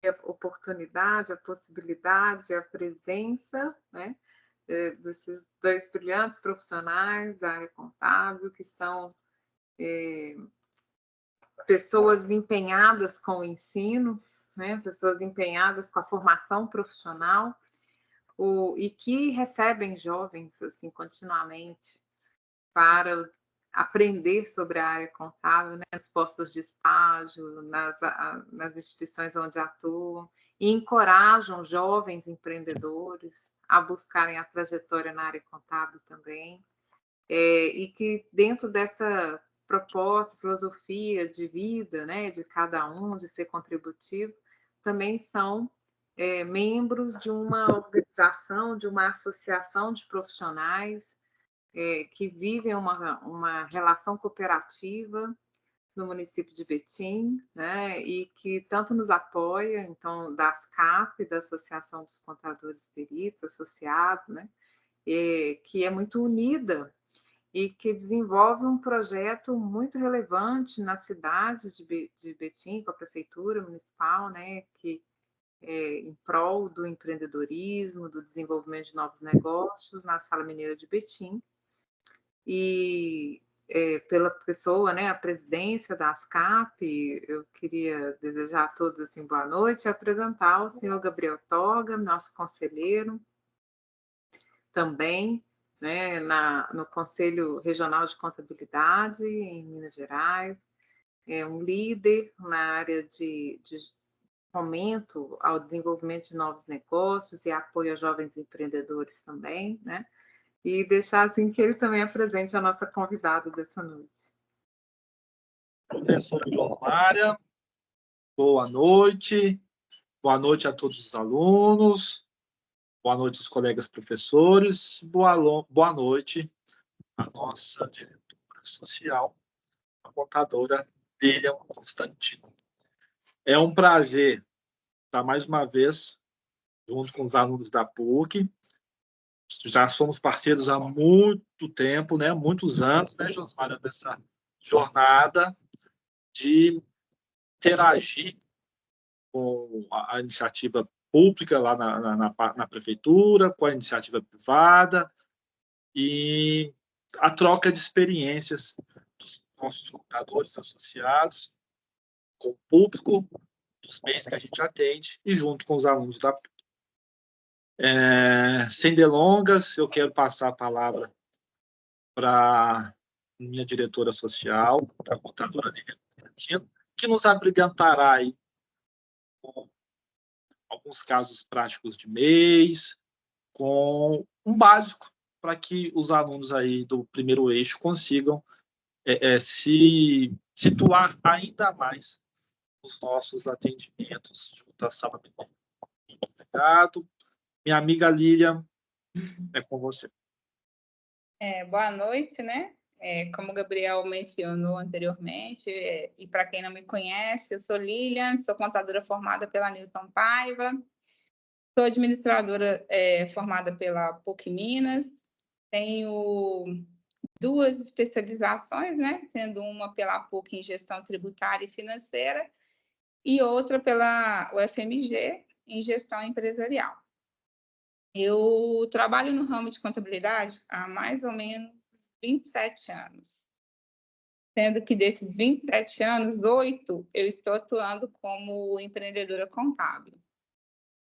a oportunidade, a possibilidade, a presença, né, desses 2 brilhantes profissionais da área contábil, que são pessoas empenhadas com o ensino, né, pessoas empenhadas com a formação profissional, e que recebem jovens assim continuamente para aprender sobre a área contábil, né, nos postos de estágio, nas instituições onde atuam, e encorajam jovens empreendedores a buscarem a trajetória na área contábil também, e que dentro dessa proposta, filosofia de vida, né, de cada um, de ser contributivo, também são membros de uma organização, de uma associação de profissionais que vivem uma relação cooperativa no município de Betim, né, e que tanto nos apoia, então, da ASCAP, da Associação dos Contadores e Peritos Associados, né, que é muito unida e que desenvolve um projeto muito relevante na cidade de Betim, com a prefeitura municipal, né, que em prol do empreendedorismo, do desenvolvimento de novos negócios na Sala Mineira de Betim, e pela pessoa, né, a presidência da ASCAP, eu queria desejar a todos assim boa noite e apresentar o senhor Gabriel Toga, nosso conselheiro, também, né, no Conselho Regional de Contabilidade em Minas Gerais, é um líder na área de fomento ao desenvolvimento de novos negócios e apoio a jovens empreendedores também, né? E deixar assim que ele também apresente a nossa convidada dessa noite. Professora Josmária, boa noite a todos os alunos, boa noite aos colegas professores, boa noite à nossa diretora social, a contadora Lilian Constantino. É um prazer estar mais uma vez junto com os alunos da PUC. Já somos parceiros há muito tempo, né? Muitos anos, né, Josmária, dessa jornada de interagir com a iniciativa pública lá na prefeitura, com a iniciativa privada e a troca de experiências dos nossos contadores associados com o público dos bens que a gente atende e junto com os alunos da PUC. Sem delongas, eu quero passar a palavra para minha diretora social, para a contadora Lilian Constantino, que nos abrigantará aí com alguns casos práticos de mês, com um básico para que os alunos aí do primeiro eixo consigam se situar ainda mais nos nossos atendimentos junto à sala de aula. Muito obrigado. Minha amiga Lilian, é com você. Boa noite, né? Como o Gabriel mencionou anteriormente, e para quem não me conhece, eu sou Lilian, sou contadora formada pela Newton Paiva, sou administradora formada pela PUC Minas, tenho 2 especializações, né? Sendo uma pela PUC em gestão tributária e financeira e outra pela UFMG em gestão empresarial. Eu trabalho no ramo de contabilidade há mais ou menos 27 anos, sendo que desses 27 anos, 8 eu estou atuando como empreendedora contábil.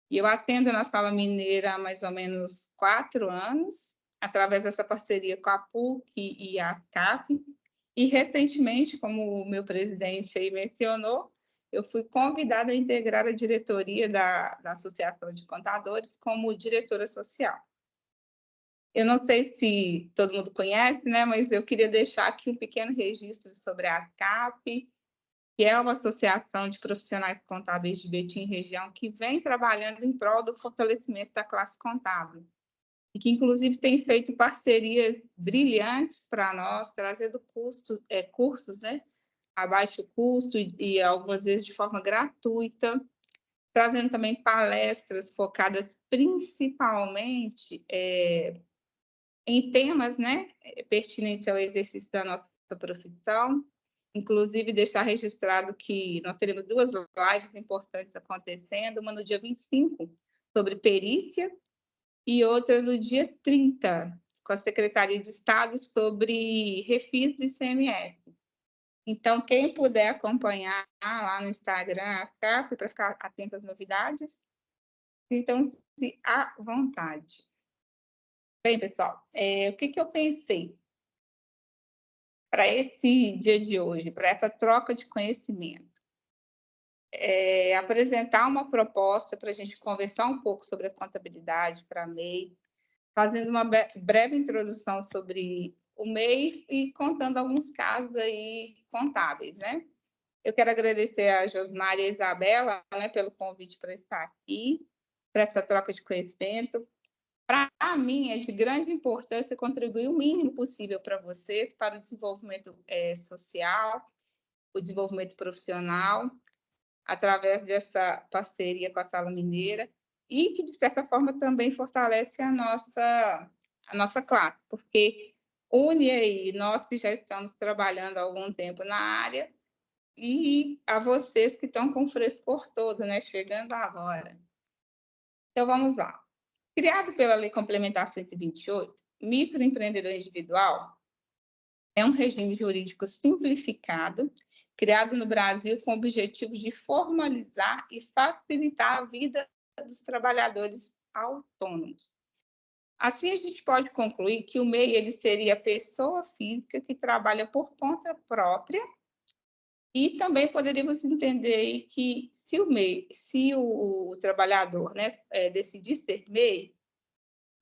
E eu atendo na Sala Mineira há mais ou menos 4 anos, através dessa parceria com a PUC e a ASCAP. E, recentemente, como o meu presidente aí mencionou, eu fui convidada a integrar a diretoria da Associação de Contadores como diretora social. Eu não sei se todo mundo conhece, né, mas eu queria deixar aqui um pequeno registro sobre a ASCAP, que é uma associação de profissionais contábeis de Betim região que vem trabalhando em prol do fortalecimento da classe contábil e que, inclusive, tem feito parcerias brilhantes para nós, trazendo cursos, né, a baixo custo e algumas vezes de forma gratuita, trazendo também palestras focadas principalmente em temas, né, pertinentes ao exercício da nossa profissão. Inclusive, deixar registrado que nós teremos 2 lives importantes acontecendo, uma no dia 25, sobre perícia, e outra no dia 30, com a Secretaria de Estado, sobre refis do ICMS. Então, quem puder acompanhar lá no Instagram, a CAP, para ficar atento às novidades, sintam-se à vontade. Bem, pessoal, o que eu pensei para esse dia de hoje, para essa troca de conhecimento? Apresentar uma proposta para a gente conversar um pouco sobre a contabilidade para a MEI, fazendo uma breve introdução sobre o MEI e contando alguns casos aí contábeis, né? Eu quero agradecer a Josmar e a Isabela, né, pelo convite para estar aqui, para essa troca de conhecimento. Para mim, é de grande importância contribuir o mínimo possível para vocês, para o desenvolvimento social, o desenvolvimento profissional, através dessa parceria com a Sala Mineira, e que, de certa forma, também fortalece a nossa classe, porque une aí nós que já estamos trabalhando há algum tempo na área e a vocês que estão com o frescor todo, né, chegando agora. Então, vamos lá. Criado pela Lei Complementar 128, microempreendedor individual é um regime jurídico simplificado, criado no Brasil com o objetivo de formalizar e facilitar a vida dos trabalhadores autônomos. Assim, a gente pode concluir que o MEI ele seria a pessoa física que trabalha por conta própria, e também poderíamos entender que se o trabalhador, né, decidir ser MEI,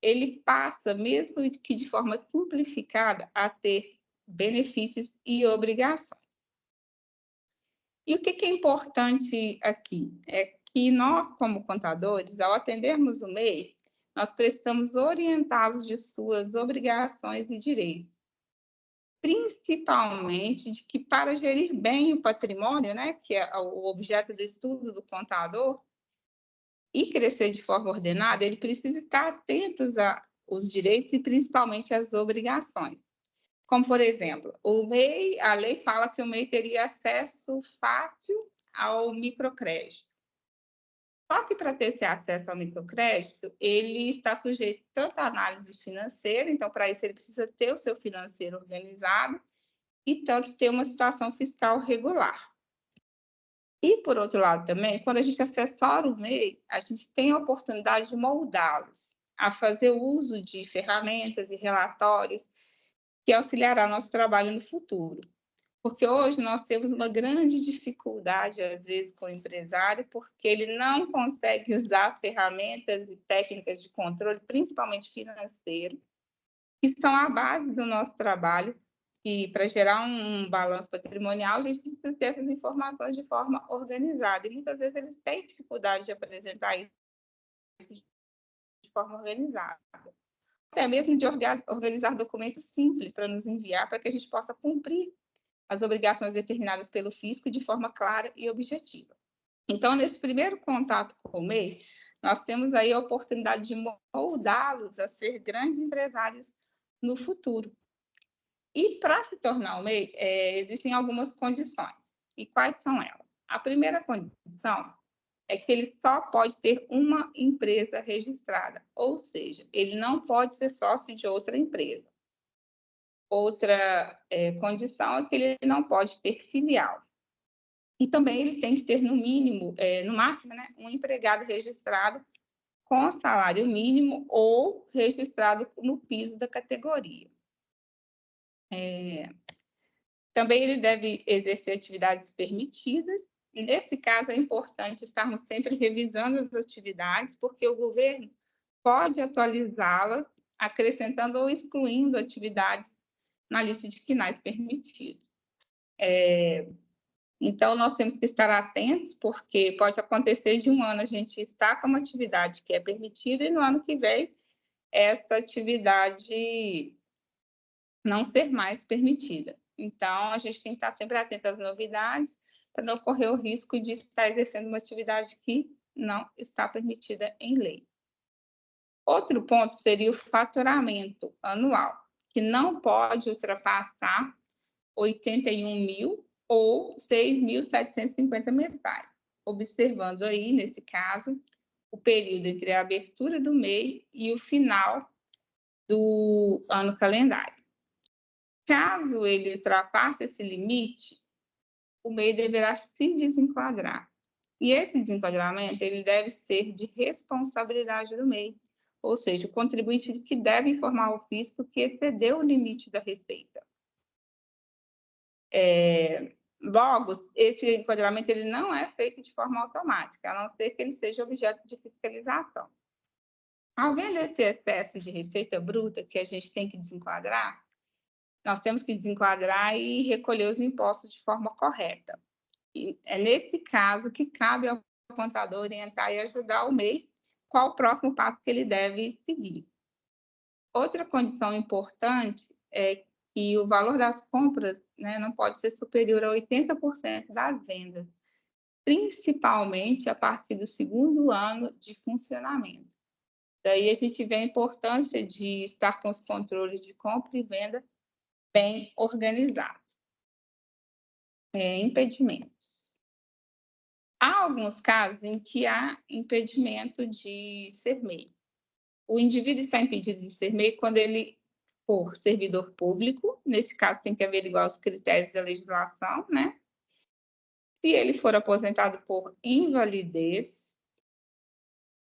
ele passa, mesmo que de forma simplificada, a ter benefícios e obrigações. E o que é importante aqui? É que nós, como contadores, ao atendermos o MEI, nós precisamos orientá-los de suas obrigações e direitos. Principalmente de que, para gerir bem o patrimônio, né, que é o objeto do estudo do contador, e crescer de forma ordenada, ele precisa estar atento aos direitos e principalmente às obrigações. Como, por exemplo, a lei fala que o MEI teria acesso fácil ao microcrédito. Só que, para ter esse acesso ao microcrédito, ele está sujeito tanto à análise financeira, então, para isso, ele precisa ter o seu financeiro organizado, e tanto ter uma situação fiscal regular. E, por outro lado, também, quando a gente assessora o MEI, a gente tem a oportunidade de moldá-los a fazer uso de ferramentas e relatórios que auxiliará nosso trabalho no futuro. Porque hoje nós temos uma grande dificuldade, às vezes, com o empresário, porque ele não consegue usar ferramentas e técnicas de controle, principalmente financeiro, que são a base do nosso trabalho, e para gerar um balanço patrimonial, a gente precisa ter essas informações de forma organizada. E muitas vezes eles têm dificuldade de apresentar isso de forma organizada. Até mesmo de organizar documentos simples para nos enviar, para que a gente possa cumprir as obrigações determinadas pelo fisco de forma clara e objetiva. Então, nesse primeiro contato com o MEI, nós temos aí a oportunidade de moldá-los a ser grandes empresários no futuro. E, para se tornar o MEI, existem algumas condições. E quais são elas? A primeira condição é que ele só pode ter uma empresa registrada, ou seja, ele não pode ser sócio de outra empresa. Outra condição é que ele não pode ter filial. E também ele tem que ter, no mínimo, no máximo, né, um empregado registrado com salário mínimo ou registrado no piso da categoria. Também ele deve exercer atividades permitidas. E, nesse caso, é importante estarmos sempre revisando as atividades, porque o governo pode atualizá-las, acrescentando ou excluindo atividades na lista de finais permitidos. Então, nós temos que estar atentos, porque pode acontecer de um ano a gente estar com uma atividade que é permitida e no ano que vem essa atividade não ser mais permitida. Então, a gente tem que estar sempre atento às novidades para não correr o risco de estar exercendo uma atividade que não está permitida em lei. Outro ponto seria o faturamento anual, que não pode ultrapassar 81 mil ou 6.750 mensais, observando aí, nesse caso, o período entre a abertura do MEI e o final do ano calendário. Caso ele ultrapasse esse limite, o MEI deverá se desenquadrar. E esse desenquadramento ele deve ser de responsabilidade do MEI, ou seja, o contribuinte que deve informar ao fisco que excedeu o limite da receita. Logo, esse enquadramento ele não é feito de forma automática, a não ser que ele seja objeto de fiscalização. Havendo esse excesso de receita bruta que a gente tem que desenquadrar, nós temos que desenquadrar e recolher os impostos de forma correta. E é nesse caso que cabe ao contador orientar e ajudar o MEI qual o próximo passo que ele deve seguir. Outra condição importante é que o valor das compras, né, não pode ser superior a 80% das vendas, principalmente a partir do segundo ano de funcionamento. Daí a gente vê a importância de estar com os controles de compra e venda bem organizados. Impedimentos. Há alguns casos em que há impedimento de ser MEI. O indivíduo está impedido de ser MEI quando ele for servidor público, nesse caso tem que averiguar os critérios da legislação, né? Se ele for aposentado por invalidez,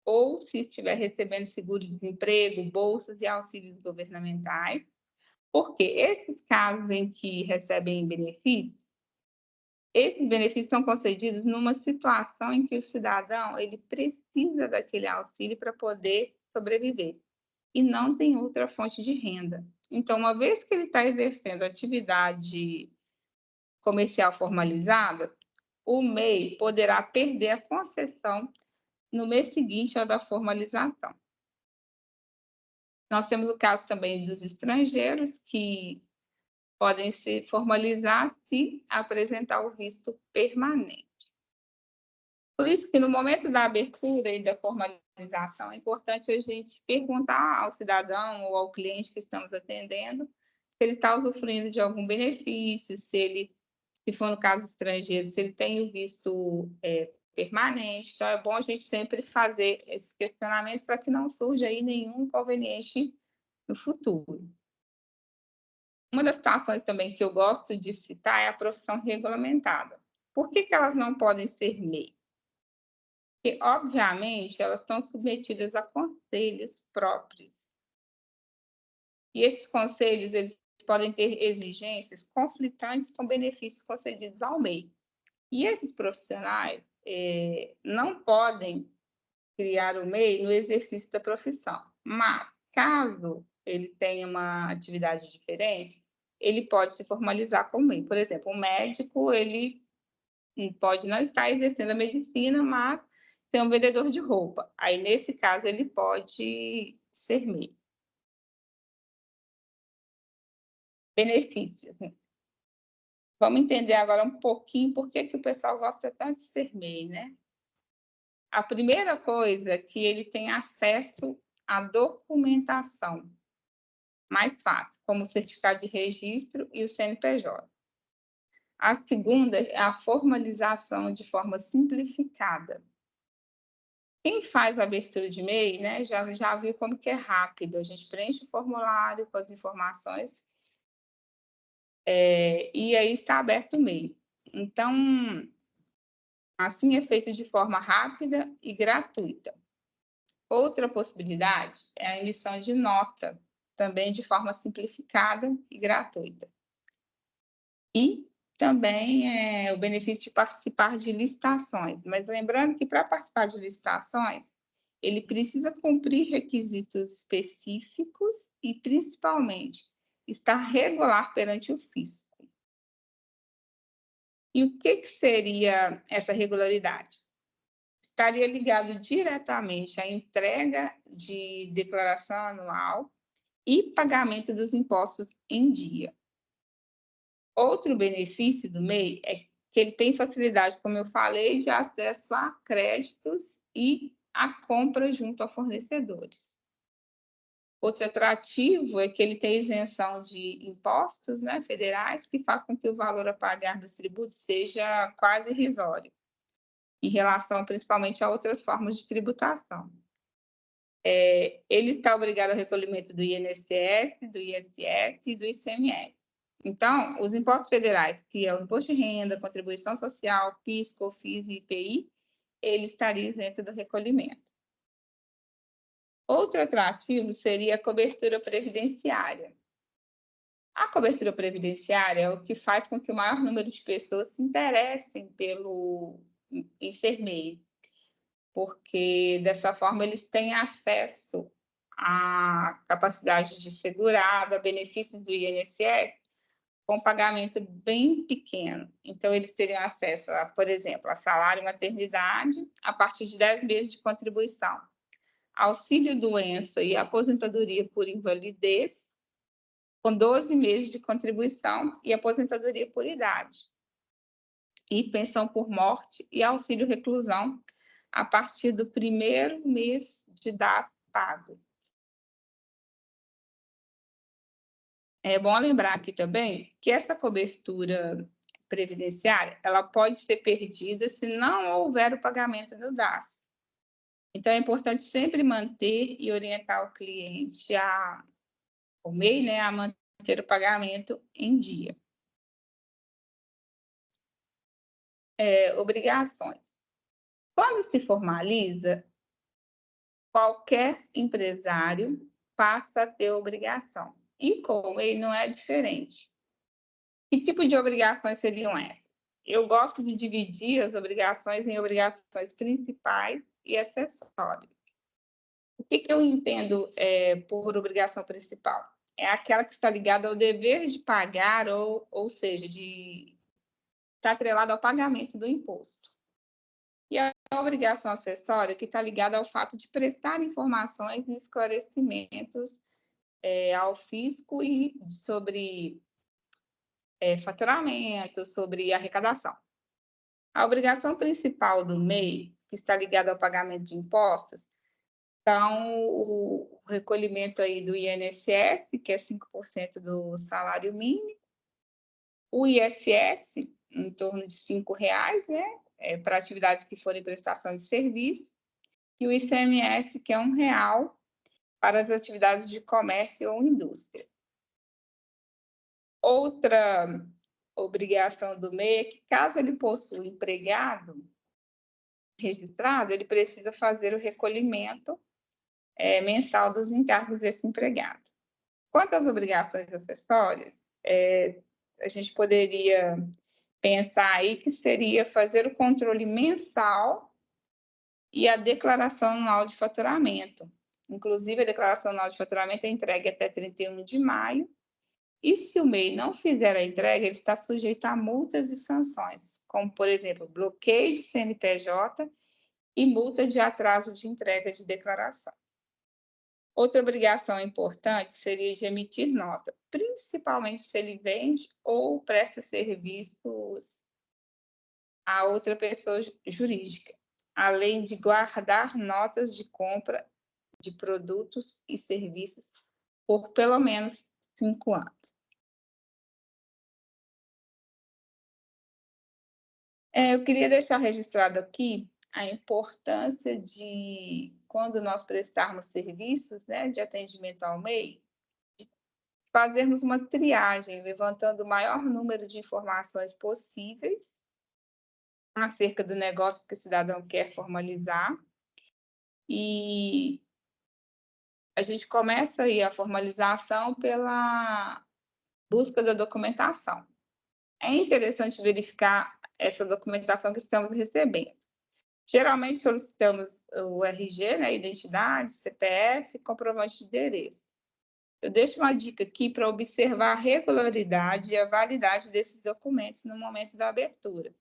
ou se estiver recebendo seguro-desemprego, bolsas e auxílios governamentais, porque esses casos em que recebem benefícios, esses benefícios são concedidos numa situação em que o cidadão ele precisa daquele auxílio para poder sobreviver e não tem outra fonte de renda. Então, uma vez que ele está exercendo atividade comercial formalizada, o MEI poderá perder a concessão no mês seguinte ao da formalização. Nós temos o caso também dos estrangeiros que podem se formalizar se apresentar o visto permanente. Por isso que no momento da abertura e da formalização é importante a gente perguntar ao cidadão ou ao cliente que estamos atendendo se ele está usufruindo de algum benefício, se for no caso estrangeiro, se ele tem o visto permanente. Então, é bom a gente sempre fazer esses questionamentos para que não surja aí nenhum inconveniente no futuro. Uma das situações também que eu gosto de citar é a profissão regulamentada. Por que elas não podem ser MEI? Porque, obviamente, elas estão submetidas a conselhos próprios. E esses conselhos eles podem ter exigências conflitantes com benefícios concedidos ao MEI. E esses profissionais não podem criar o MEI no exercício da profissão. Mas, caso ele tenha uma atividade diferente, ele pode se formalizar como MEI. Por exemplo, o médico ele pode não estar exercendo a medicina, mas ser um vendedor de roupa. Aí, nesse caso, ele pode ser MEI. Benefícios, né? Vamos entender agora um pouquinho por que o pessoal gosta tanto de ser MEI, né? A primeira coisa é que ele tem acesso à documentação mais fácil, como o certificado de registro e o CNPJ. A segunda é a formalização de forma simplificada. Quem faz a abertura de MEI, né, já viu como que é rápido. A gente preenche o formulário com as informações e aí está aberto o MEI. Então, assim é feito de forma rápida e gratuita. Outra possibilidade é a emissão de nota, também de forma simplificada e gratuita. E também o benefício de participar de licitações. Mas lembrando que para participar de licitações, ele precisa cumprir requisitos específicos e, principalmente, estar regular perante o fisco. E o que seria essa regularidade? Estaria ligado diretamente à entrega de declaração anual e pagamento dos impostos em dia. Outro benefício do MEI é que ele tem facilidade, como eu falei, de acesso a créditos e a compra junto a fornecedores. Outro atrativo é que ele tem isenção de impostos, né, federais, que faz com que o valor a pagar dos tributos seja quase irrisório, em relação principalmente a outras formas de tributação. Ele está obrigado ao recolhimento do INSS, do ISS e do ICMS. Então, os impostos federais, que é o Imposto de Renda, Contribuição Social, PIS, COFINS e IPI, ele estaria isento do recolhimento. Outro atrativo seria a cobertura previdenciária. A cobertura previdenciária é o que faz com que o maior número de pessoas se interessem em ser MEI, porque dessa forma eles têm acesso à capacidade de segurado, a benefícios do INSS, com pagamento bem pequeno. Então, eles teriam acesso, por exemplo, a salário e maternidade a partir de 10 meses de contribuição, auxílio-doença e aposentadoria por invalidez, com 12 meses de contribuição e aposentadoria por idade, e pensão por morte e auxílio-reclusão a partir do primeiro mês de idade pago. É bom lembrar aqui também que essa cobertura previdenciária ela pode ser perdida se não houver o pagamento do DAS. Então, é importante sempre manter e orientar o cliente, o MEI, né, a manter o pagamento em dia. Obrigações. Quando se formaliza, qualquer empresário passa a ter obrigação. E com o MEI não é diferente. Que tipo de obrigações seriam essas? Eu gosto de dividir as obrigações em obrigações principais e acessórias. O que eu entendo por obrigação principal? É aquela que está ligada ao dever de pagar, ou seja, está atrelada ao pagamento do imposto. E a obrigação acessória que está ligada ao fato de prestar informações e esclarecimentos ao fisco e sobre faturamento, sobre arrecadação. A obrigação principal do MEI, que está ligada ao pagamento de impostos, então o recolhimento aí do INSS, que é 5% do salário mínimo, o ISS, em torno de R$ 5,00, né, para atividades que forem prestação de serviço, e o ICMS, que é R$ 1,00 para as atividades de comércio ou indústria. Outra obrigação do MEI é que, caso ele possua empregado registrado, ele precisa fazer o recolhimento mensal dos encargos desse empregado. Quanto às obrigações acessórias, a gente poderia pensar aí que seria fazer o controle mensal e a declaração anual de faturamento. Inclusive, a declaração anual de faturamento é entregue até 31 de maio, e se o MEI não fizer a entrega, ele está sujeito a multas e sanções, como, por exemplo, bloqueio de CNPJ e multa de atraso de entrega de declaração. Outra obrigação importante seria de emitir nota, principalmente se ele vende ou presta serviços a outra pessoa jurídica, além de guardar notas de compra de produtos e serviços por pelo menos 5 anos. Eu queria deixar registrado aqui a importância de, quando nós prestarmos serviços, né, de atendimento ao MEI, de fazermos uma triagem, levantando o maior número de informações possíveis acerca do negócio que o cidadão quer formalizar. E a gente começa aí a formalização pela busca da documentação. É interessante verificar essa documentação que estamos recebendo. Geralmente solicitamos o RG, né, identidade, CPF, comprovante de endereço. Eu deixo uma dica aqui para observar a regularidade e a validade desses documentos no momento da abertura,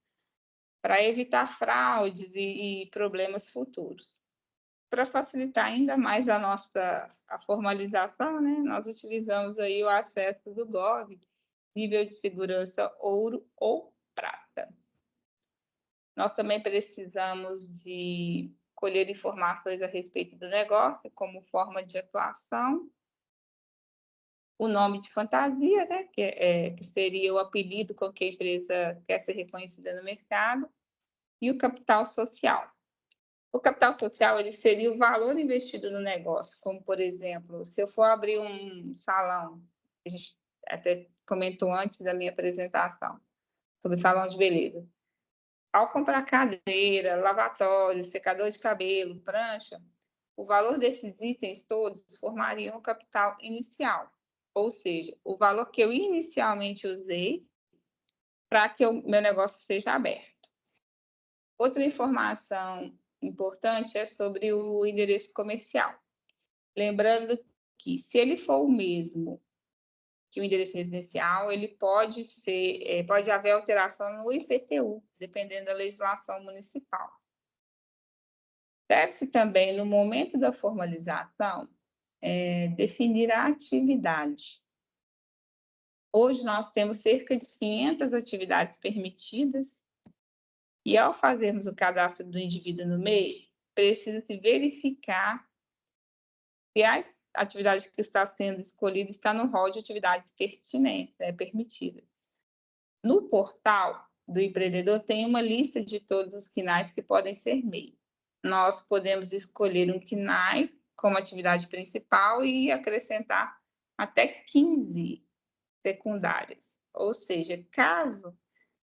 para evitar fraudes e problemas futuros. Para facilitar ainda mais a formalização, né, nós utilizamos aí o acesso do Gov, nível de segurança ouro ou prata. Nós também precisamos de colher informações a respeito do negócio, como forma de atuação o nome de fantasia, né, que seria o apelido com que a empresa quer ser reconhecida no mercado, e o capital social. O capital social ele seria o valor investido no negócio, como, por exemplo, se eu for abrir um salão, a gente até comentou antes da minha apresentação, sobre salão de beleza. Ao comprar cadeira, lavatório, secador de cabelo, prancha, o valor desses itens todos formariam o capital inicial, ou seja, o valor que eu inicialmente usei para que o meu negócio seja aberto. Outra informação importante é sobre o endereço comercial. Lembrando que, se ele for o mesmo que o endereço residencial, ele pode haver alteração no IPTU, dependendo da legislação municipal. Deve-se também, no momento da formalização, definir a atividade. Hoje nós temos cerca de 500 atividades permitidas e, ao fazermos o cadastro do indivíduo no MEI, precisa-se verificar se a atividade que está sendo escolhida está no rol de atividades pertinentes, permitidas. No portal do empreendedor tem uma lista de todos os KNAIs que podem ser MEI. Nós podemos escolher um KNAI como atividade principal e acrescentar até 15 secundárias. Ou seja, caso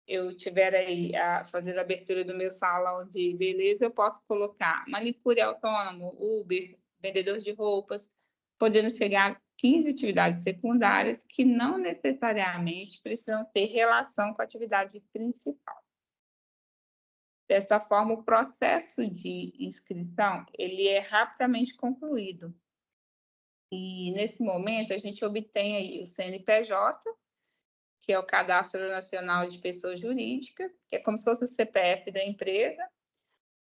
eu tiver aí fazendo a abertura do meu salão de beleza, eu posso colocar manicure autônomo, Uber, vendedor de roupas, podendo chegar a 15 atividades secundárias que não necessariamente precisam ter relação com a atividade principal. Dessa forma, o processo de inscrição ele é rapidamente concluído. E, nesse momento, a gente obtém aí o CNPJ, que é o Cadastro Nacional de Pessoa Jurídica, que é como se fosse o CPF da empresa,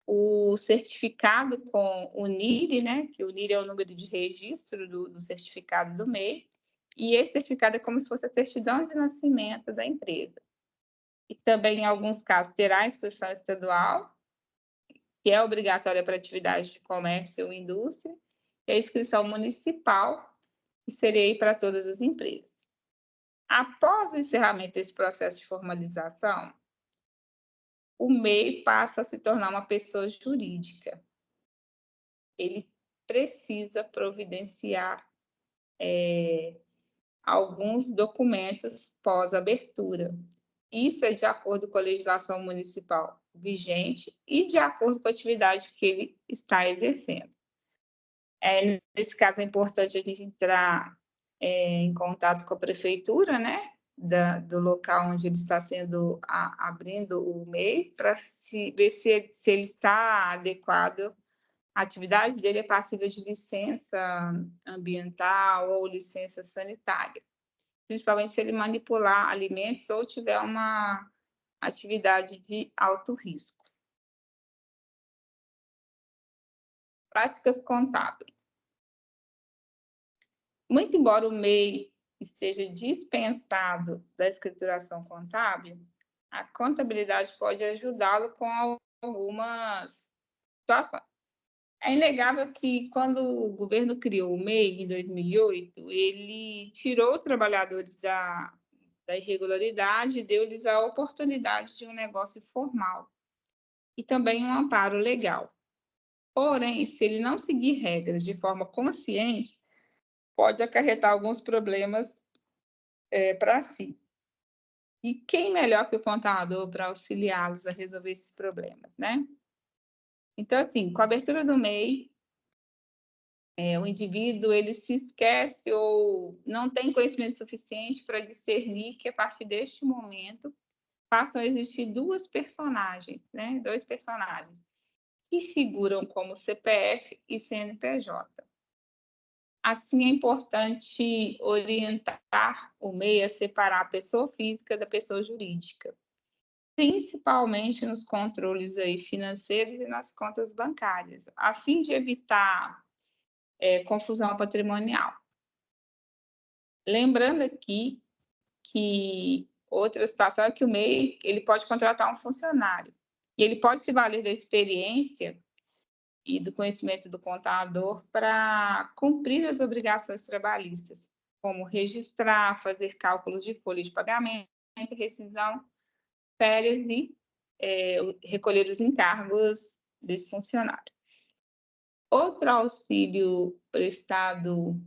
o certificado com o NIR, né, que o NIR é o número de registro do certificado do MEI, e esse certificado é como se fosse a certidão de nascimento da empresa. E também, em alguns casos, terá a inscrição estadual, que é obrigatória para atividade de comércio ou indústria, e a inscrição municipal, que seria para todas as empresas. Após o encerramento desse processo de formalização, o MEI passa a se tornar uma pessoa jurídica. Ele precisa providenciar alguns documentos pós-abertura. Isso é de acordo com a legislação municipal vigente e de acordo com a atividade que ele está exercendo. Nesse caso, é importante a gente entrar em contato com a prefeitura, né, do local onde ele está sendo abrindo o MEI, para ver se ele está adequado, a atividade dele é passível de licença ambiental ou licença sanitária, principalmente se ele manipular alimentos ou tiver uma atividade de alto risco. Práticas contábeis. Muito embora o MEI esteja dispensado da escrituração contábil, a contabilidade pode ajudá-lo com algumas situações. É inegável que, quando o governo criou o MEI, em 2008, ele tirou trabalhadores da irregularidade e deu-lhes a oportunidade de um negócio formal e também um amparo legal. Porém, se ele não seguir regras de forma consciente, pode acarretar alguns problemas para si. E quem melhor que o contador para auxiliá-los a resolver esses problemas, né? Então, assim, com a abertura do MEI, o indivíduo ele se esquece ou não tem conhecimento suficiente para discernir que, a partir deste momento, passam a existir dois personagens, que figuram como CPF e CNPJ. Assim, é importante orientar o MEI a separar a pessoa física da pessoa jurídica, principalmente nos controles financeiros e nas contas bancárias, a fim de evitar confusão patrimonial. Lembrando aqui que outra situação é que o MEI ele pode contratar um funcionário e ele pode se valer da experiência e do conhecimento do contador para cumprir as obrigações trabalhistas, como registrar, fazer cálculos de folha de pagamento, rescisão, férias e recolher os encargos desse funcionário. Outro auxílio prestado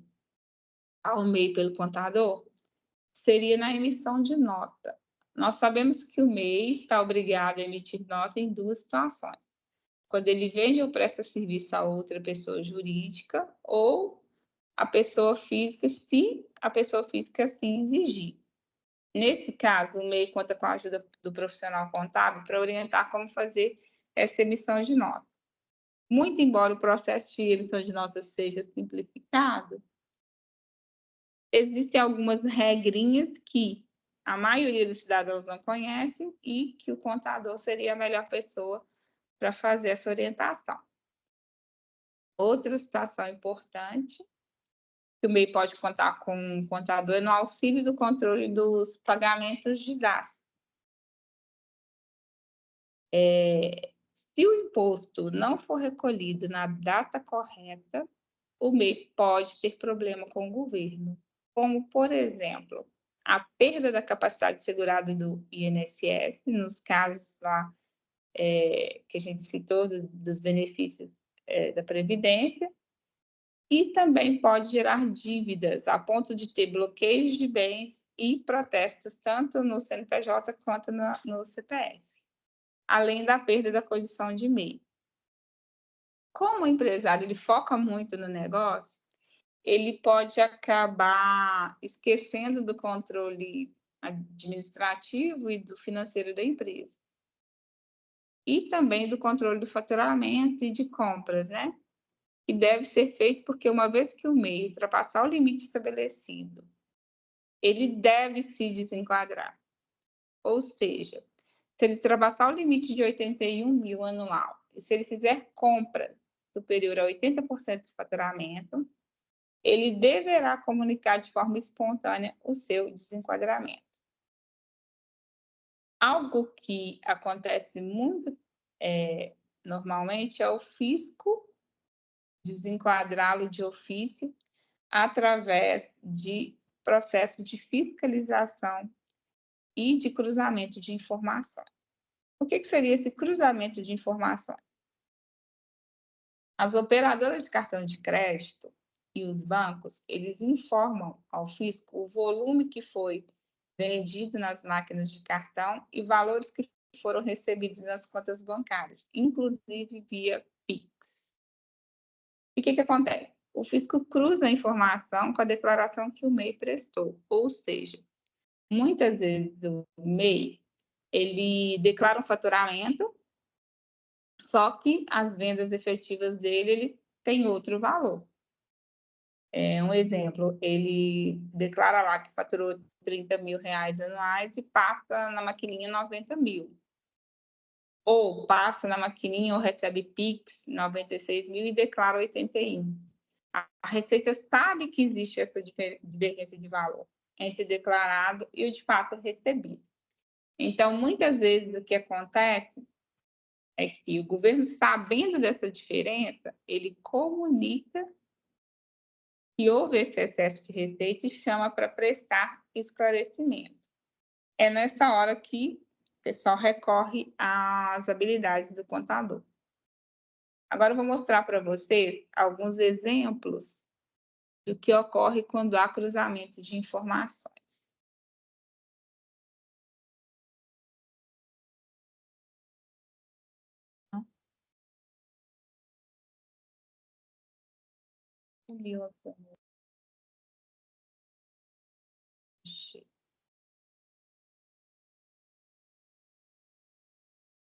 ao MEI pelo contador seria na emissão de nota. Nós sabemos que o MEI está obrigado a emitir nota em duas situações: quando ele vende ou presta serviço a outra pessoa jurídica, ou a pessoa física, se a pessoa física assim exigir. Nesse caso, o MEI conta com a ajuda do profissional contábil para orientar como fazer essa emissão de nota. Muito embora o processo de emissão de notas seja simplificado, existem algumas regrinhas que a maioria dos cidadãos não conhecem e que o contador seria a melhor pessoa para fazer essa orientação. Outra situação importante que o MEI pode contar com um contador é no auxílio do controle dos pagamentos de gastos. Se o imposto não for recolhido na data correta, o MEI pode ter problema com o governo, como, por exemplo, a perda da capacidade segurada do INSS, nos casos lá que a gente citou dos benefícios da Previdência, e também pode gerar dívidas a ponto de ter bloqueios de bens e protestos tanto no CNPJ quanto no CPF, além da perda da condição de MEI. Como o empresário ele foca muito no negócio, ele pode acabar esquecendo do controle administrativo e do financeiro da empresa. E também do controle do faturamento e de compras, né? Que deve ser feito porque, uma vez que o MEI ultrapassar o limite estabelecido, ele deve se desenquadrar. Ou seja, se ele ultrapassar o limite de 81 mil anual, e se ele fizer compra superior a 80% do faturamento, ele deverá comunicar de forma espontânea o seu desenquadramento. Algo que acontece muito normalmente é o fisco desenquadrá-lo de ofício através de processo de fiscalização e de cruzamento de informações. O que seria esse cruzamento de informações? As operadoras de cartão de crédito e os bancos, eles informam ao fisco o volume que foi vendido nas máquinas de cartão e valores que foram recebidos nas contas bancárias, inclusive via Pix. E o que acontece? O fisco cruza a informação com a declaração que o MEI prestou, ou seja, muitas vezes o MEI ele declara um faturamento, só que as vendas efetivas dele ele tem outro valor. Um exemplo, ele declara lá que faturou 30 mil reais anuais e passa na maquininha 90 mil. Ou passa na maquininha ou recebe Pix 96 mil e declara 81. A Receita sabe que existe essa diferença de valor entre declarado e o de fato recebido. Então, muitas vezes o que acontece é que o governo, sabendo dessa diferença, ele comunica que houve esse excesso de receita e chama para prestar esclarecimento. É nessa hora que o pessoal recorre às habilidades do contador. Agora eu vou mostrar para vocês alguns exemplos do que ocorre quando há cruzamento de informações.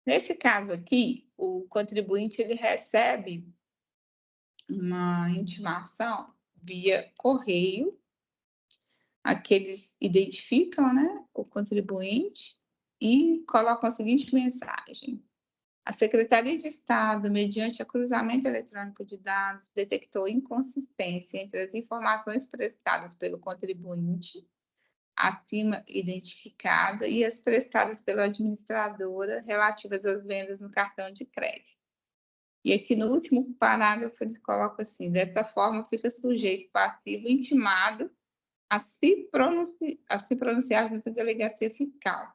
Nesse caso aqui, o contribuinte ele recebe uma intimação via correio. Aqui eles identificam, né, o contribuinte e colocam a seguinte mensagem: a Secretaria de Estado, mediante o cruzamento eletrônico de dados, detectou inconsistência entre as informações prestadas pelo contribuinte acima identificada e as prestadas pela administradora relativas às vendas no cartão de crédito. E aqui no último parágrafo eles colocam assim: dessa forma fica sujeito passivo intimado a se pronunciar junto à delegacia fiscal,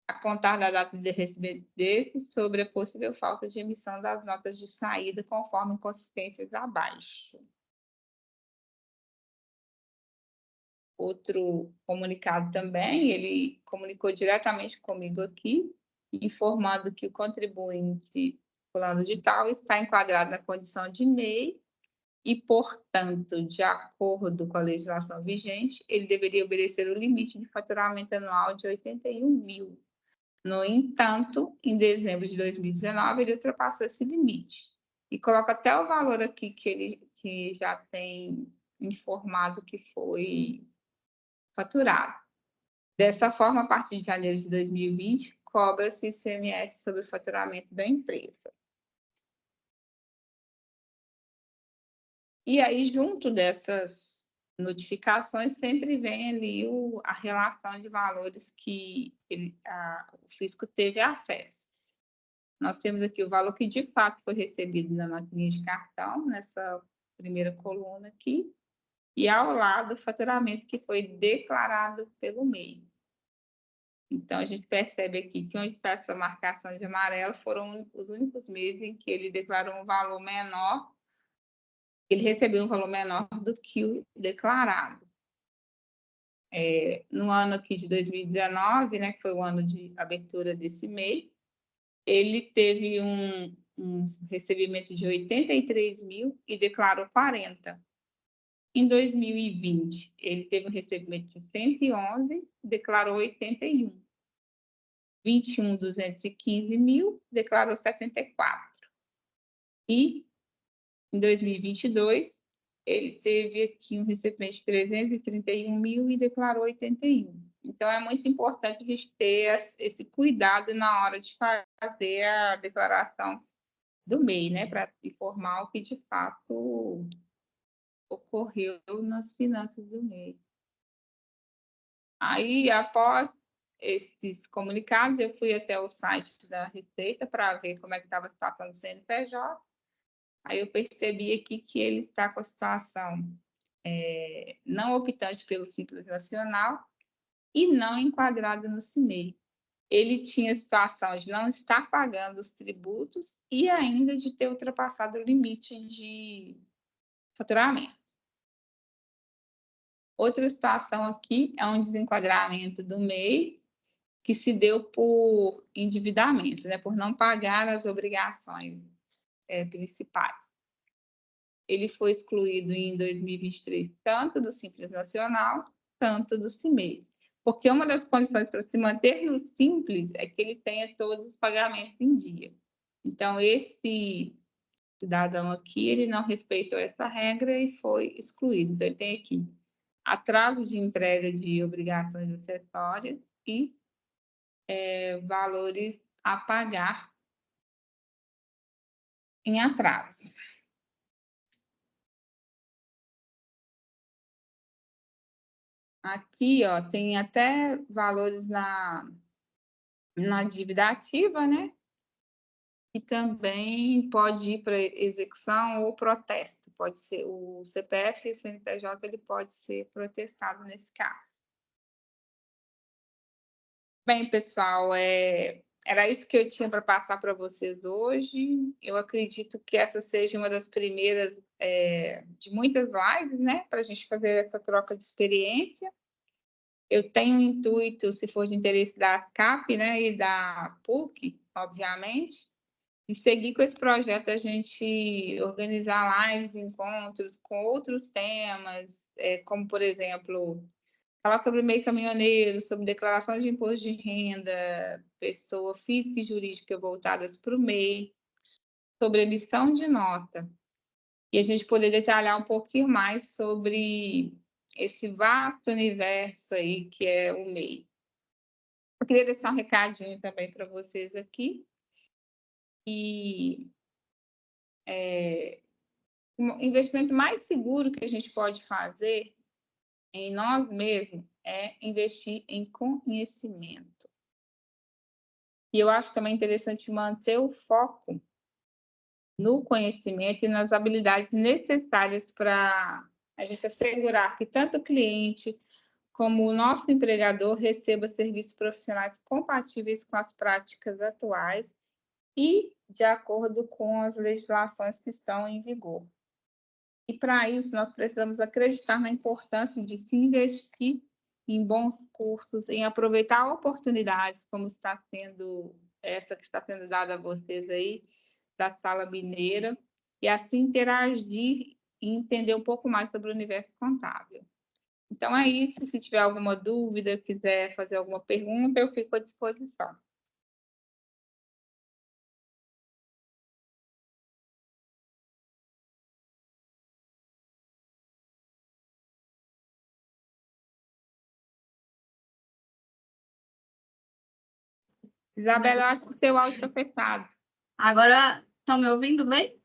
a contar da data de recebimento desse, sobre a possível falta de emissão das notas de saída, conforme inconsistências abaixo. Outro comunicado também, ele comunicou diretamente comigo aqui, informando que o contribuinte fulano de tal está enquadrado na condição de MEI e, portanto, de acordo com a legislação vigente, ele deveria obedecer o limite de faturamento anual de 81 mil. No entanto, em dezembro de 2019, ele ultrapassou esse limite. E coloca até o valor aqui que já tem informado que foi faturado. Dessa forma, a partir de janeiro de 2020, cobra-se ICMS sobre o faturamento da empresa. E aí, junto dessas notificações, sempre vem ali a relação de valores que o fisco teve acesso. Nós temos aqui o valor que, de fato, foi recebido na maquininha de cartão, nessa primeira coluna aqui, e ao lado o faturamento que foi declarado pelo MEI. Então, a gente percebe aqui que onde está essa marcação de amarelo foram os únicos meses em que ele declarou um valor menor, ele recebeu um valor menor do que o declarado. No ano aqui de 2019, né, que foi o ano de abertura desse MEI, ele teve um recebimento de 83 mil e declarou 40. Em 2020, ele teve um recebimento de 111, declarou 81. 21.215 mil, declarou 74. E, em 2022, ele teve aqui um recebimento de 331 mil e declarou 81. Então, é muito importante a gente ter esse cuidado na hora de fazer a declaração do MEI, né, para informar o que, de fato, ocorreu nas finanças do MEI. Aí, após esses comunicados, eu fui até o site da Receita para ver como é que estava a situação do CNPJ. Aí eu percebi aqui que ele está com a situação não optante pelo Simples Nacional e não enquadrado no CIMEI. Ele tinha a situação de não estar pagando os tributos e ainda de ter ultrapassado o limite de faturamento. Outra situação aqui é um desenquadramento do MEI que se deu por endividamento, né, por não pagar as obrigações principais. Ele foi excluído em 2023 tanto do Simples Nacional, tanto do CIMEI. Porque uma das condições para se manter no Simples é que ele tenha todos os pagamentos em dia. Então, esse cidadão aqui, ele não respeitou essa regra e foi excluído. Então, ele tem aqui atraso de entrega de obrigações acessórias e valores a pagar em atraso. Aqui, ó, tem até valores na dívida ativa, né? E também pode ir para execução ou protesto. Pode ser o CPF e o CNPJ, ele pode ser protestado nesse caso. Bem, pessoal, era isso que eu tinha para passar para vocês hoje. Eu acredito que essa seja uma das primeiras de muitas lives, né? Para a gente fazer essa troca de experiência. Eu tenho o intuito, se for de interesse da ASCAP, né, e da PUC, obviamente, de seguir com esse projeto, a gente organizar lives, encontros com outros temas, como, por exemplo, falar sobre MEI caminhoneiro, sobre declaração de imposto de renda, pessoa física e jurídica voltadas para o MEI, sobre emissão de nota. E a gente poder detalhar um pouquinho mais sobre esse vasto universo aí que é o MEI. Eu queria deixar um recadinho também para vocês aqui. E o investimento mais seguro que a gente pode fazer em nós mesmos é investir em conhecimento. E eu acho também interessante manter o foco no conhecimento e nas habilidades necessárias para a gente assegurar que tanto o cliente como o nosso empregador receba serviços profissionais compatíveis com as práticas atuais e de acordo com as legislações que estão em vigor. E, para isso, nós precisamos acreditar na importância de se investir em bons cursos, em aproveitar oportunidades, como está sendo essa que está sendo dada a vocês aí, da Sala Mineira, e assim interagir e entender um pouco mais sobre o universo contábil. Então, é isso. Se tiver alguma dúvida, quiser fazer alguma pergunta, eu fico à disposição. Isabela, eu acho que o seu áudio está fechado. Agora, estão me ouvindo bem?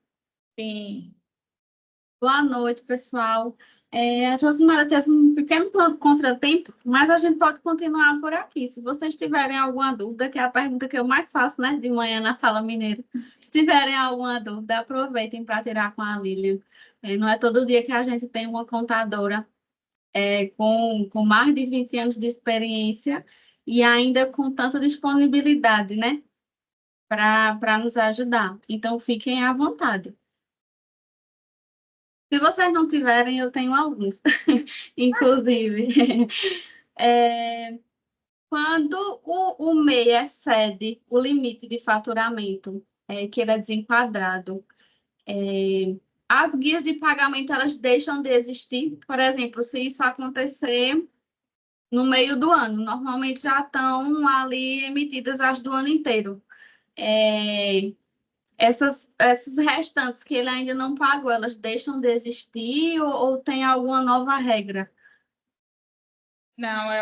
Sim. Boa noite, pessoal. A Josimara teve um pequeno contratempo, mas a gente pode continuar por aqui. Se vocês tiverem alguma dúvida, que é a pergunta que eu mais faço, né, de manhã na Sala Mineira. Se tiverem alguma dúvida, aproveitem para tirar com a Lilian. Não é todo dia que a gente tem uma contadora com mais de 20 anos de experiência e ainda com tanta disponibilidade, né, para nos ajudar. Então, fiquem à vontade. Se vocês não tiverem, eu tenho alguns, inclusive. Quando o MEI excede o limite de faturamento, que ele é desenquadrado, as guias de pagamento elas deixam de existir. Por exemplo, se isso acontecer no meio do ano, normalmente já estão ali emitidas as do ano inteiro. Essas restantes que ele ainda não pagou, elas deixam de existir ou tem alguma nova regra? Não,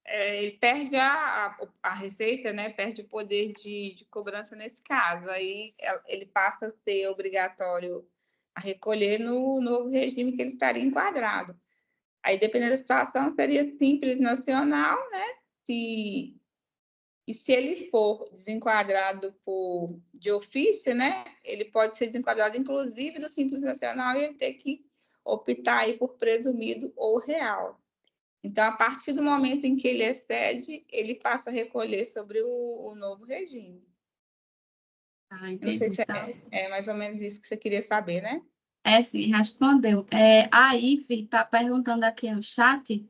ele perde a receita, né? Perde o poder de cobrança nesse caso. Aí ele passa a ser obrigatório a recolher no novo regime que ele estaria enquadrado. Aí, dependendo da situação, seria simples nacional, né? E se ele for desenquadrado de ofício, né? Ele pode ser desenquadrado, inclusive, do Simples Nacional e ele ter que optar aí por presumido ou real. Então, a partir do momento em que ele excede, ele passa a recolher sobre o novo regime. Entendi. Não sei se é mais ou menos isso que você queria saber, né? Sim, respondeu. A Ive está perguntando aqui no chat,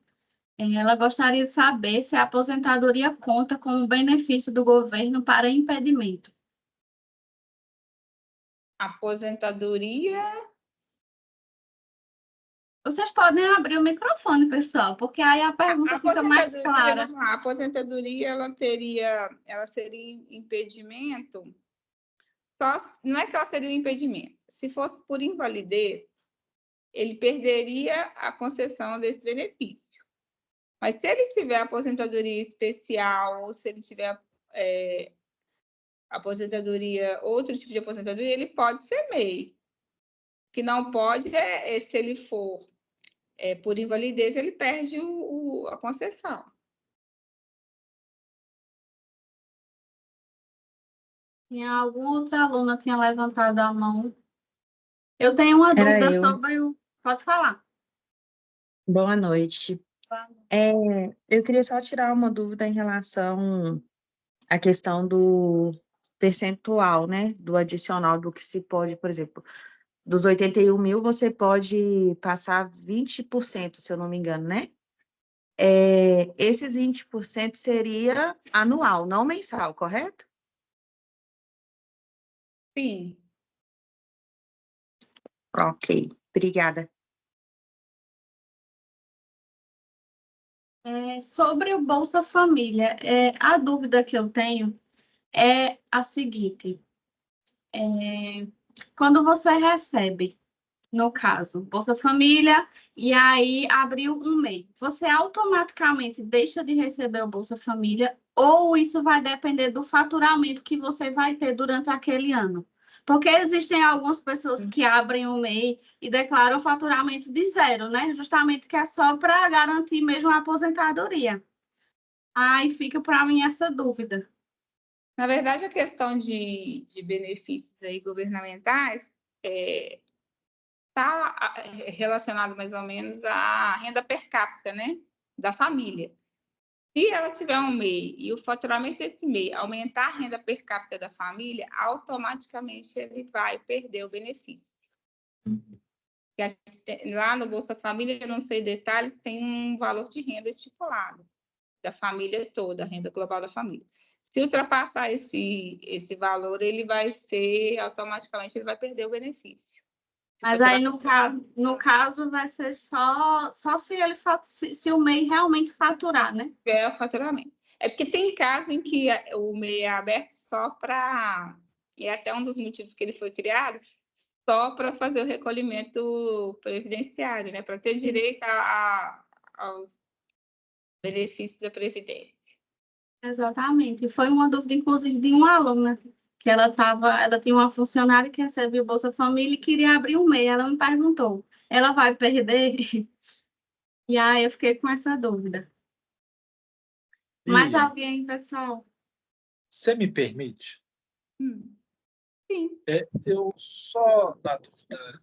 ela gostaria de saber se a aposentadoria conta como benefício do governo para impedimento. Aposentadoria... Vocês podem abrir o microfone, pessoal, porque aí a pergunta fica mais clara. Vamos lá, a aposentadoria ela seria impedimento. Não é que ela teria um impedimento. Se fosse por invalidez, ele perderia a concessão desse benefício. Mas se ele tiver aposentadoria especial ou se ele tiver aposentadoria, outro tipo de aposentadoria, ele pode ser MEI. O que não pode se ele for por invalidez, ele perde a concessão. Tinha alguma outra aluna tinha levantado a mão. Eu tenho uma dúvida sobre o... Pode falar. Boa noite. Eu queria só tirar uma dúvida em relação à questão do percentual, né? Do adicional do que se pode, por exemplo, dos 81 mil, você pode passar 20%, se eu não me engano, né? Esses 20% seria anual, não mensal, correto? Sim. Ok, obrigada. Sobre o Bolsa Família, a dúvida que eu tenho é a seguinte: quando você recebe, no caso, Bolsa Família, e aí abriu um MEI, você automaticamente deixa de receber o Bolsa Família ou isso vai depender do faturamento que você vai ter durante aquele ano? Porque existem algumas pessoas que abrem o MEI e declaram o faturamento de zero, né? Justamente que é só para garantir mesmo a aposentadoria. Aí fica para mim essa dúvida. Na verdade, a questão de benefícios aí governamentais, está relacionado mais ou menos à renda per capita, né, da família. Se ela tiver um MEI e o faturamento desse MEI aumentar a renda per capita da família, automaticamente ele vai perder o benefício. Lá no Bolsa Família, eu não sei detalhes, tem um valor de renda estipulado da família toda, a renda global da família. Se ultrapassar esse valor, ele vai ser, automaticamente, ele vai perder o benefício. Mas aí, no caso, vai ser só se ele se o MEI realmente faturar, né? É o faturamento. É porque tem casos em que o MEI é aberto só para... E é até um dos motivos que ele foi criado, só para fazer o recolhimento previdenciário, né? Para ter direito aos benefícios da Previdência. Exatamente. E foi uma dúvida, inclusive, de uma aluna, que ela tinha uma funcionária que recebia o Bolsa Família e queria abrir um MEI. Ela me perguntou, ela vai perder? E aí eu fiquei com essa dúvida. Mais alguém, pessoal? Você me permite? Sim. Eu só, na dúvida,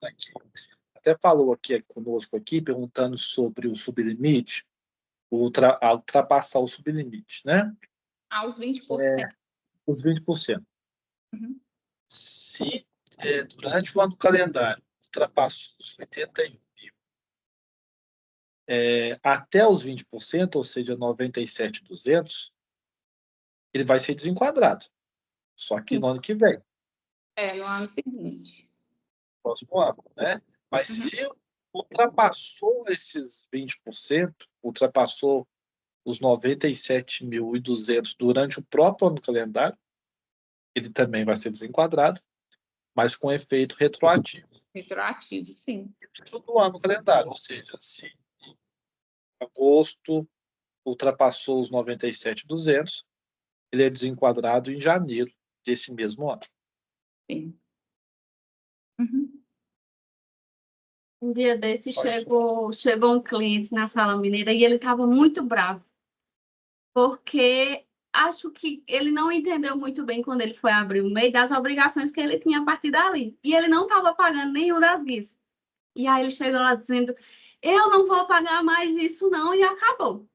aqui, até falou aqui conosco aqui, perguntando sobre o sublimite, ultrapassar o sublimite, né? Aos 20%. Os 20%. Uhum. Se durante o ano calendário ultrapassou os 81 mil, até os 20%, ou seja, 97.200, ele vai ser desenquadrado. Só que no ano que vem. No ano seguinte. Próximo ano, né? Mas se ultrapassou esses 20%, ultrapassou os 97.200 durante o próprio ano calendário, ele também vai ser desenquadrado, mas com efeito retroativo. Retroativo, sim. Isso do ano calendário, ou seja, se em agosto ultrapassou os 97.200, ele é desenquadrado em janeiro desse mesmo ano. Sim. Uhum. Um dia desse chegou um cliente na Sala Mineira e ele estava muito bravo, porque acho que ele não entendeu muito bem quando ele foi abrir o MEI das obrigações que ele tinha a partir dali. E ele não estava pagando nenhum das guias. E aí ele chegou lá dizendo, eu não vou pagar mais isso não, e acabou.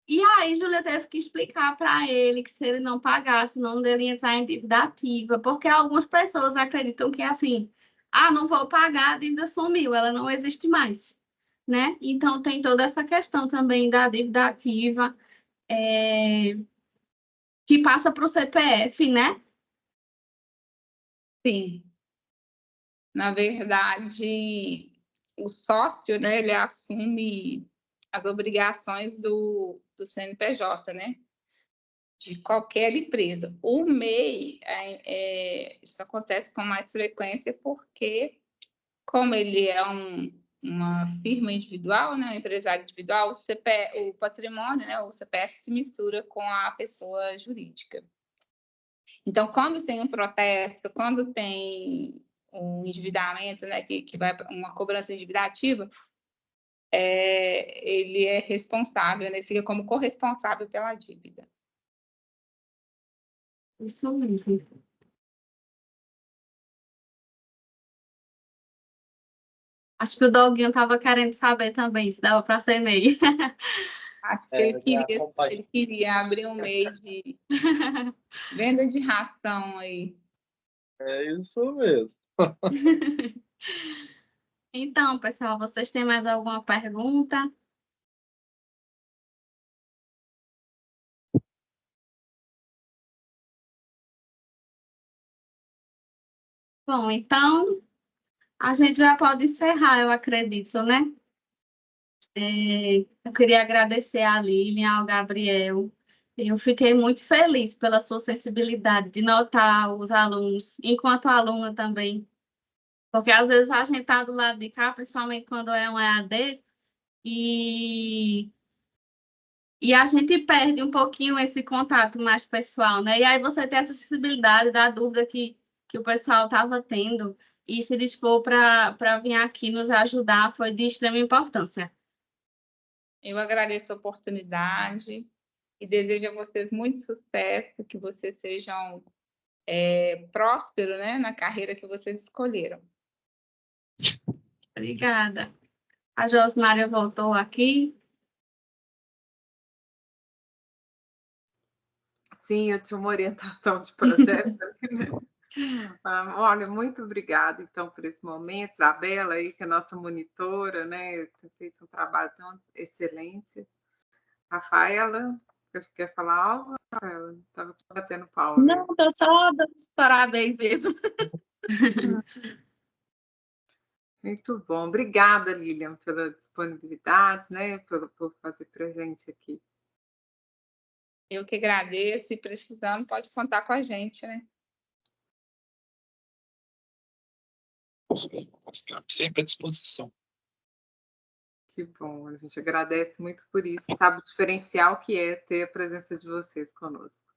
E aí Júlia teve que explicar para ele que se ele não pagasse, o nome dele ia entrar em dívida ativa, porque algumas pessoas acreditam que é assim, não vou pagar, a dívida sumiu, ela não existe mais, né? Então tem toda essa questão também da dívida ativa, que passa para o CPF, né? Sim. Na verdade, o sócio, né, ele assume as obrigações do CNPJ, né? De qualquer empresa. O MEI, isso acontece com mais frequência porque, como ele é uma firma individual, né, um empresário individual, o patrimônio, né, o CPF se mistura com a pessoa jurídica. Então, quando tem um protesto, quando tem um endividamento, né, que vai para uma cobrança endividativa, ele é responsável, né, ele fica como corresponsável pela dívida. Isso mesmo. Acho que o Doguinho estava querendo saber também se dava para ser MEI. Acho que ele queria abrir um MEI de venda de ração aí. É isso mesmo. Então, pessoal, vocês têm mais alguma pergunta? Bom, então, a gente já pode encerrar, eu acredito, né? Eu queria agradecer a Lilian, ao Gabriel. Eu fiquei muito feliz pela sua sensibilidade de notar os alunos, enquanto aluna também. Porque às vezes a gente está do lado de cá, principalmente quando é um EAD, e a gente perde um pouquinho esse contato mais pessoal, né? E aí você tem essa sensibilidade da dúvida que o pessoal estava tendo e se dispor para vir aqui nos ajudar foi de extrema importância. Eu agradeço a oportunidade e desejo a vocês muito sucesso, que vocês sejam próspero, né, na carreira que vocês escolheram. Obrigada. A Josmária voltou aqui. Sim, eu tinha uma orientação de projeto. Olha, muito obrigada, então, por esse momento. Isabela, aí, que é nossa monitora, né? Tem feito um trabalho tão excelente. Rafaela, você quer falar algo, Rafaela? Estava batendo palma. Não, tô só dando os parabéns mesmo. Muito bom. Obrigada, Lilian, pela disponibilidade, né? Por fazer presente aqui. Eu que agradeço e precisando, pode contar com a gente, né? Sempre à disposição. Que bom, a gente agradece muito por isso, sabe o diferencial que é ter a presença de vocês conosco.